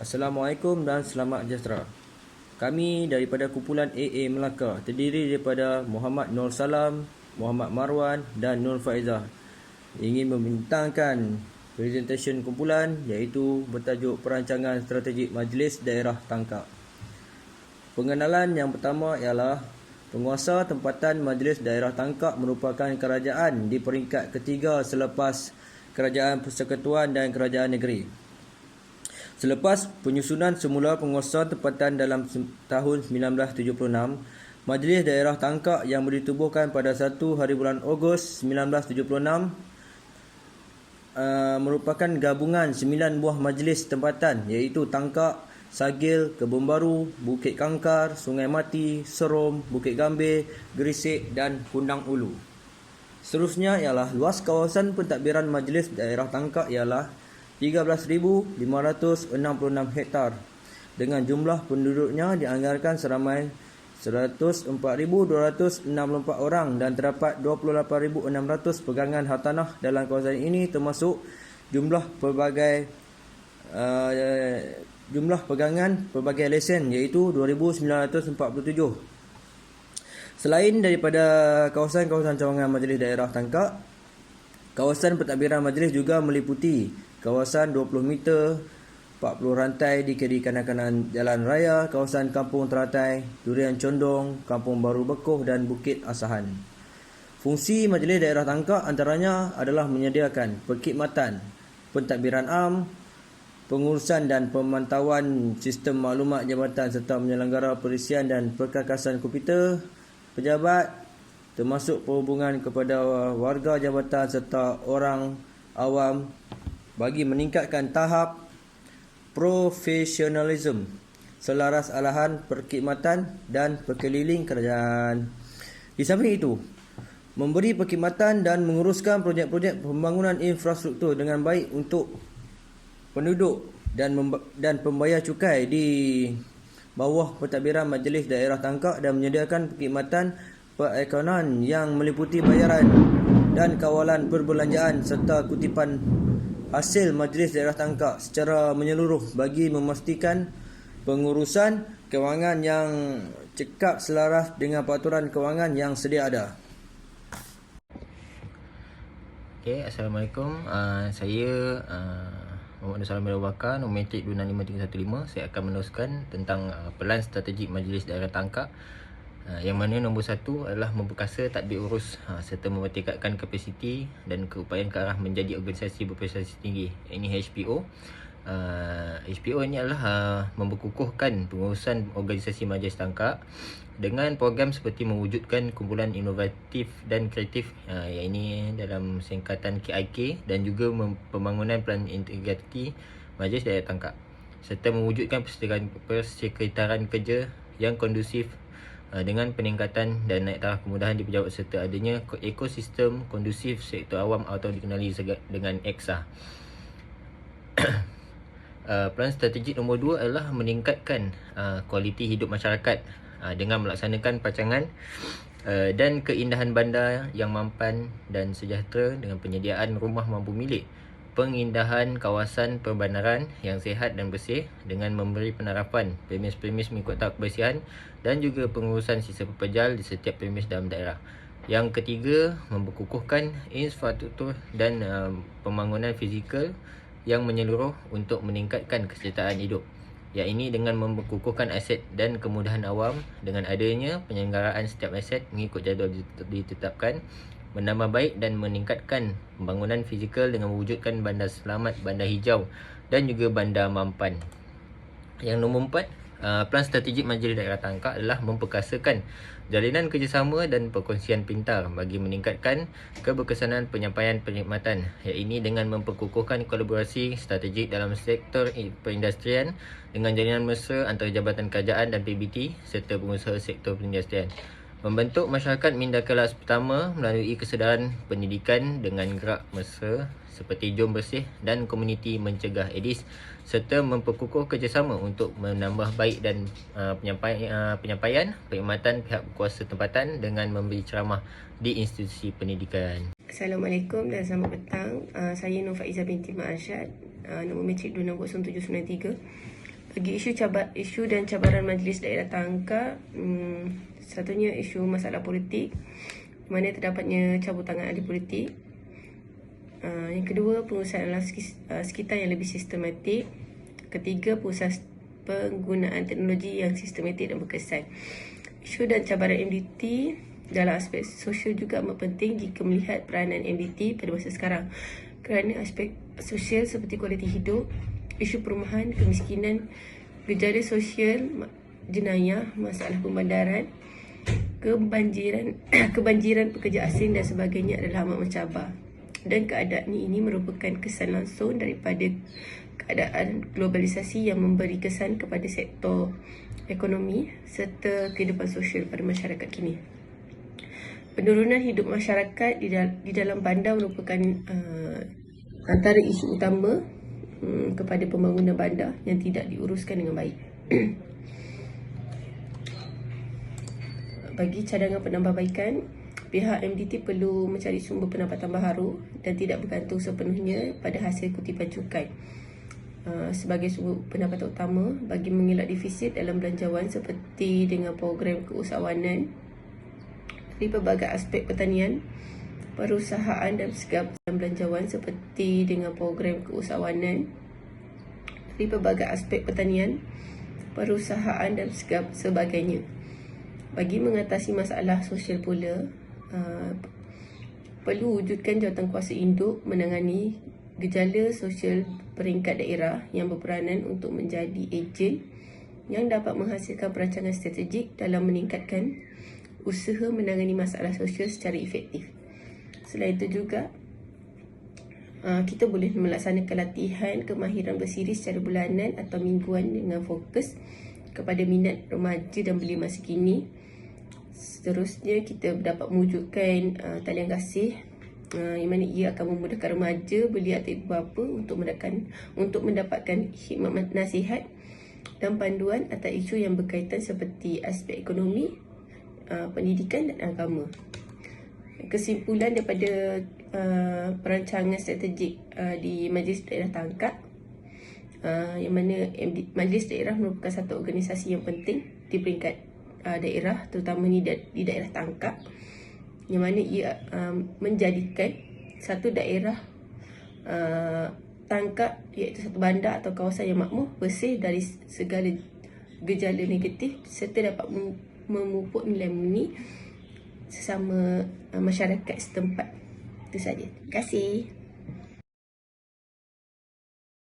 Assalamualaikum dan selamat sejahtera. Kami daripada kumpulan AA Melaka terdiri daripada Muhammad Nur Salam, Muhammad Marwan dan Nur Faizah ingin membintangkan presentation kumpulan iaitu bertajuk Perancangan Strategik Majlis Daerah Tangkak. Pengenalan yang pertama ialah penguasa tempatan Majlis Daerah Tangkak merupakan kerajaan di peringkat ketiga selepas Kerajaan Persekutuan dan Kerajaan Negeri. Selepas penyusunan semula penguasa tempatan dalam tahun 1976, Majlis Daerah Tangkak yang ditubuhkan pada 1 hari bulan Ogos 1976 merupakan gabungan 9 buah majlis tempatan iaitu Tangkak, Sagil, Kebun Baru, Bukit Kangkar, Sungai Mati, Serom, Bukit Gambir, Gerisik dan Kundang Ulu. Seterusnya ialah luas kawasan pentadbiran Majlis Daerah Tangkak ialah 13,566 hektar dengan jumlah penduduknya dianggarkan seramai 104,264 orang dan terdapat 28,600 pegangan hartanah dalam kawasan ini termasuk jumlah pegangan pelbagai lesen iaitu 2,947. Selain daripada kawasan-kawasan cawangan Majlis Daerah Tangkak, kawasan pentadbiran majlis juga meliputi kawasan 20 meter, 40 rantai di kiri kanan-kanan jalan raya, kawasan Kampung Teratai, Durian Condong, Kampung Baru Bekoh dan Bukit Asahan. Fungsi Majlis Daerah Tangkak antaranya adalah menyediakan perkhidmatan pentadbiran am, pengurusan dan pemantauan sistem maklumat jabatan serta menyelenggara perisian dan perkakasan komputer pejabat termasuk perhubungan kepada warga jabatan serta orang awam bagi meningkatkan tahap profesionalisme selaras arahan perkhidmatan dan perkeliling kerajaan. Di samping itu, memberi perkhidmatan dan menguruskan projek-projek pembangunan infrastruktur dengan baik untuk penduduk dan pembayar cukai di bawah pentadbiran Majlis Daerah Tangkak dan menyediakan perkhidmatan perekonomian yang meliputi bayaran dan kawalan perbelanjaan serta kutipan hasil Majlis Daerah Tangkak secara menyeluruh bagi memastikan pengurusan kewangan yang cekap selaras dengan peraturan kewangan yang sedia ada. Okay, Assalamualaikum. Saya Muhammad Nur Salam bin Abu Bakar, nombor metrik 265315. Saya akan meneruskan tentang pelan strategik Majlis Daerah Tangkak, yang mana nombor 1 adalah memperkasa tadbir urus serta mempertingkatkan kapasiti dan keupayaan ke arah menjadi organisasi berprestasi tinggi. Ini HPO. HPO ini adalah memperkukuhkan pengurusan organisasi Majlis Tangkak dengan program seperti mewujudkan kumpulan inovatif dan kreatif, yang ini dalam singkatan KIK, dan juga pembangunan pelan integriti Majlis Daerah Tangkak serta mewujudkan persekretarian kerja yang kondusif dengan peningkatan dan naik taraf kemudahan di pejabat serta adanya ekosistem kondusif sektor awam atau dikenali dengan EXA. Pelan strategik nombor 2 adalah meningkatkan kualiti hidup masyarakat dengan melaksanakan perancangan dan keindahan bandar yang mampan dan sejahtera dengan penyediaan rumah mampu milik, pengindahan kawasan perbandaran yang sihat dan bersih dengan memberi penarapan premis-premis mengikut tahap kebersihan dan juga pengurusan sisa pepejal di setiap premis dalam daerah. Yang ketiga, memperkukuhkan infrastruktur dan pembangunan fizikal yang menyeluruh untuk meningkatkan kesejahteraan hidup. Yang ini dengan memperkukuhkan aset dan kemudahan awam dengan adanya penyelenggaraan setiap aset mengikut jadual ditetapkan, menambah baik dan meningkatkan pembangunan fizikal dengan mewujudkan bandar selamat, bandar hijau dan juga bandar mampan. Yang nombor 4, pelan strategik Majlis Daerah Tangkak adalah memperkasakan jalinan kerjasama dan perkongsian pintar bagi meningkatkan keberkesanan penyampaian perkhidmatan. Yang ini dengan memperkukuhkan kolaborasi strategik dalam sektor perindustrian dengan jalinan mesra antara Jabatan Kerajaan dan PBT serta pengusaha sektor perindustrian. Membentuk masyarakat minda kelas pertama melalui kesedaran pendidikan dengan gerak mesra seperti Jom Bersih dan komuniti mencegah AIDS serta memperkukuh kerjasama untuk menambah baik dan penyampaian perkhidmatan pihak berkuasa tempatan dengan memberi ceramah di institusi pendidikan. Assalamualaikum dan selamat petang. Saya Nur Faizah binti Mak Arsyad, nombor metrik 260793. Bagi isu dan cabaran Majlis Daerah Tangka, satunya isu masalah politik, mana terdapatnya cabutangan ahli politik. Yang kedua, pengurusan alam sekitar yang lebih sistematik. Ketiga, penggunaan teknologi yang sistematik dan berkesan. Isu dan cabaran MDT dalam aspek sosial juga amat penting jika melihat peranan MDT pada masa sekarang, kerana aspek sosial seperti kualiti hidup, isu perumahan, kemiskinan, gejala sosial, jenayah, masalah pembandaran, kebanjiran pekerja asing dan sebagainya adalah amat mencabar. Dan keadaan ini merupakan kesan langsung daripada keadaan globalisasi yang memberi kesan kepada sektor ekonomi serta kehidupan sosial pada masyarakat kini. Penurunan hidup masyarakat di dalam bandar merupakan antara isu utama kepada pembangunan bandar yang tidak diuruskan dengan baik. Bagi cadangan penambahbaikan, pihak MDT perlu mencari sumber pendapatan baharu dan tidak bergantung sepenuhnya pada hasil kutipan cukai sebagai sumber pendapatan utama bagi mengelak defisit dalam belanjawan seperti dengan program keusahawanan dari pelbagai aspek pertanian, perusahaan dan segala dalam belanjawan seperti dengan program keusahawanan dari pelbagai aspek pertanian, perusahaan dan sebagainya. Bagi mengatasi masalah sosial pula, perlu wujudkan jawatankuasa induk menangani gejala sosial peringkat daerah yang berperanan untuk menjadi ejen yang dapat menghasilkan perancangan strategik dalam meningkatkan usaha menangani masalah sosial secara efektif. Selain itu juga, kita boleh melaksanakan latihan kemahiran bersiri secara bulanan atau mingguan dengan fokus kepada minat remaja dan belia masa kini. Seterusnya, kita dapat mewujudkan talian kasih yang mana ia akan memudahkan remaja, belia atau ibu bapa untuk mendapatkan hikmat nasihat dan panduan atas isu yang berkaitan seperti aspek ekonomi, pendidikan dan agama. Kesimpulan daripada perancangan strategik di Majlis Daerah Tangkap, yang mana Majlis Daerah merupakan satu organisasi yang penting di peringkat daerah, terutama di daerah Tangkap, yang mana ia menjadikan satu daerah Tangkap iaitu satu bandar atau kawasan yang makmur, bersih dari segala gejala negatif serta dapat memupuk nilai murni sesama masyarakat setempat. Itu saja. Terima kasih.